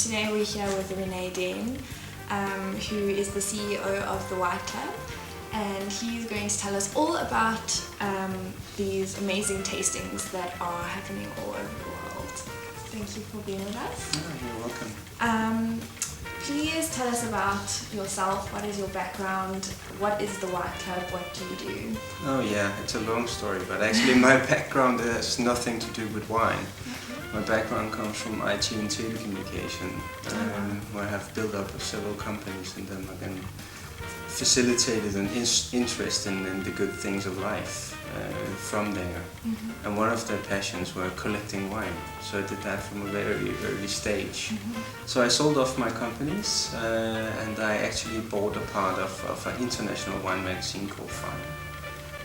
today we're here with Rene Dehn, who is the CEO of the White Club, and he's going to tell us all about these amazing tastings that are happening all over the world. Thank you for being with us. Oh, you're welcome. Please tell us about yourself. What is your background? What is the White Club? What do you do? Oh yeah, it's a long story, but actually my background has nothing to do with wine. My background comes from IT and telecommunication, where I have built up several companies in Denmark and facilitated an interest in the good things of life from there. And one of their passions were collecting wine, so I did that from a very early stage. So I sold off my companies and I actually bought a part of an international wine magazine called Fine.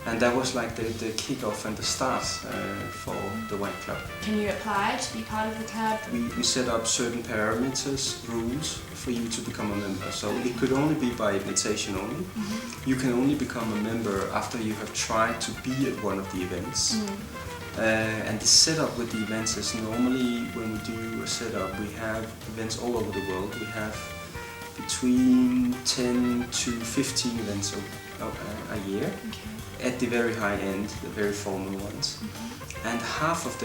And that was like the kick-off and the start for the White Club. Can you apply to be part of the club? We set up certain parameters, rules, for you to become a member. So it could only be by invitation only. You can only become a member after you have tried to be at one of the events. And the setup with the events is normally, when we do a setup, we have events all over the world. We have between 10 to 15 events a year. At the very high end, the very formal ones. And half of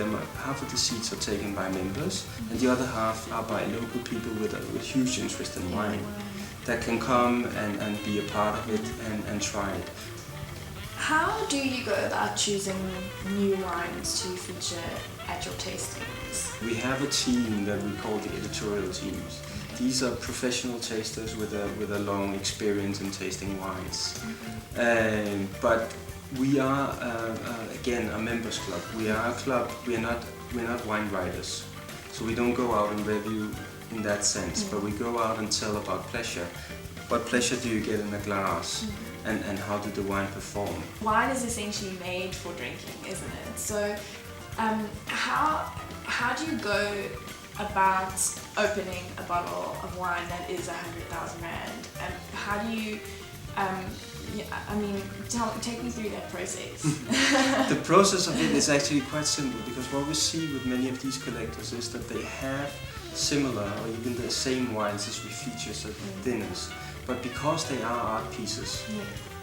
the seats are taken by members, and the other half are by local people with huge interest in wine that can come and be a part of it and try it. How do you go about choosing new wines to feature at your tastings? We have a team that we call the editorial teams. These are professional tasters with a long experience in tasting wines. But we are again a members club. We are a club. We're not wine writers, so we don't go out and review in that sense. But we go out and tell about pleasure. What pleasure do you get in a glass, and how did the wine perform? Wine is essentially made for drinking, isn't it? So, how do you go about opening a bottle of wine that is 100,000 rand, and how do you take me through that process. The process of it is actually quite simple, because what we see with many of these collectors is that they have similar or even the same wines as we feature at dinners, but because they are art pieces,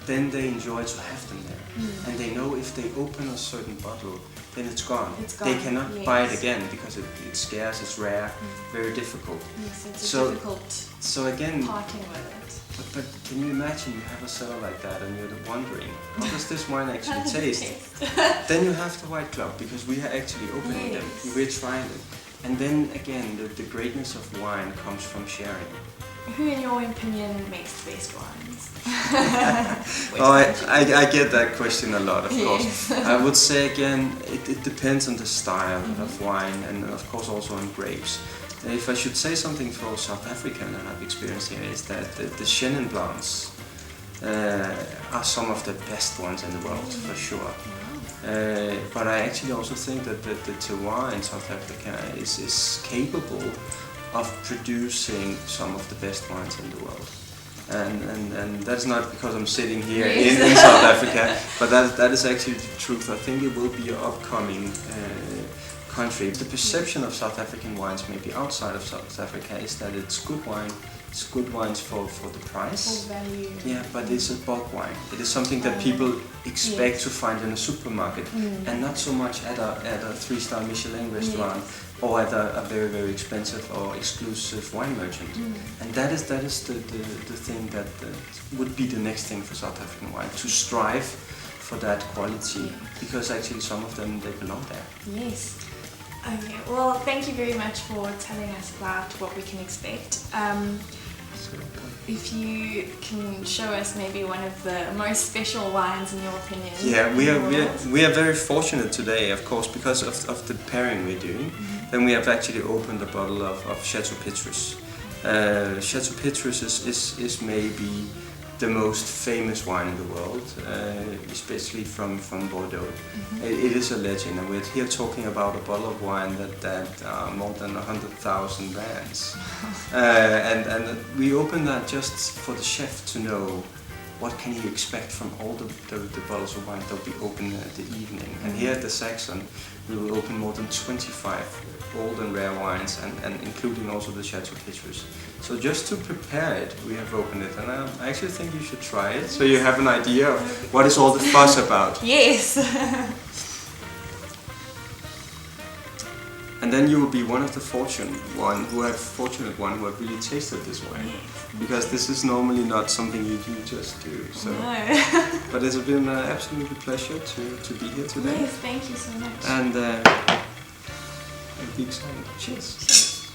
then they enjoy to have them there. And they know if they open a certain bottle, then it's gone. They cannot buy it again because it's scarce, it's rare, very difficult. Yes, it's difficult so again, parting with it. But can you imagine you have a cellar like that and you're wondering, how does this wine actually taste? Then you have the White Club, because we are actually opening them, we're trying it. And then again, the greatness of wine comes from sharing. Who, in your opinion, makes the best wines? I get that question a lot, of course. I would say again, it depends on the style of wine, and of course also on grapes. If I should say something for South Africa that I've experienced here, is that the Chenin Blancs are some of the best ones in the world, for sure. But I actually also think that the terroir in South Africa is capable of producing some of the best wines in the world. And that's not because I'm sitting here in South Africa, but that is actually the truth. I think it will be an upcoming country. The perception of South African wines, maybe outside of South Africa, is that it's good wine. It's good wines for the price. For value. Yeah, but it's a bulk wine. It is something that people expect to find in a supermarket, and not so much at a 3-star Michelin restaurant or at a very, very expensive or exclusive wine merchant. And that is the thing that would be the next thing for South African wine, to strive for that quality, because actually some of them, they belong there. Yes. Okay, well, thank you very much for telling us about what we can expect. If you can show us maybe one of the most special wines in your opinion. Yeah, we are very fortunate today, of course, because of the pairing we're doing. Then we have actually opened a bottle of Chateau Petrus. Chateau Petrus is maybe the most famous wine in the world, especially from Bordeaux. It is a legend, and we're here talking about a bottle of wine that are more than 100,000 rands. And we opened that just for the chef to know what can he expect from all the bottles of wine that will be open at the evening. And here at the Saxon, we will open more than 25 old and rare wines, and including also the Chateau Petrus. So just to prepare it, we have opened it, and I actually think you should try it, so you have an idea of what is all the fuss about. Yes. And then you will be one of the fortunate one who have really tasted this wine, because this is normally not something you just do. So, no. but it's been an absolute pleasure to be here today. Yes, thank you so much. And a big sign. Cheers. Cheers.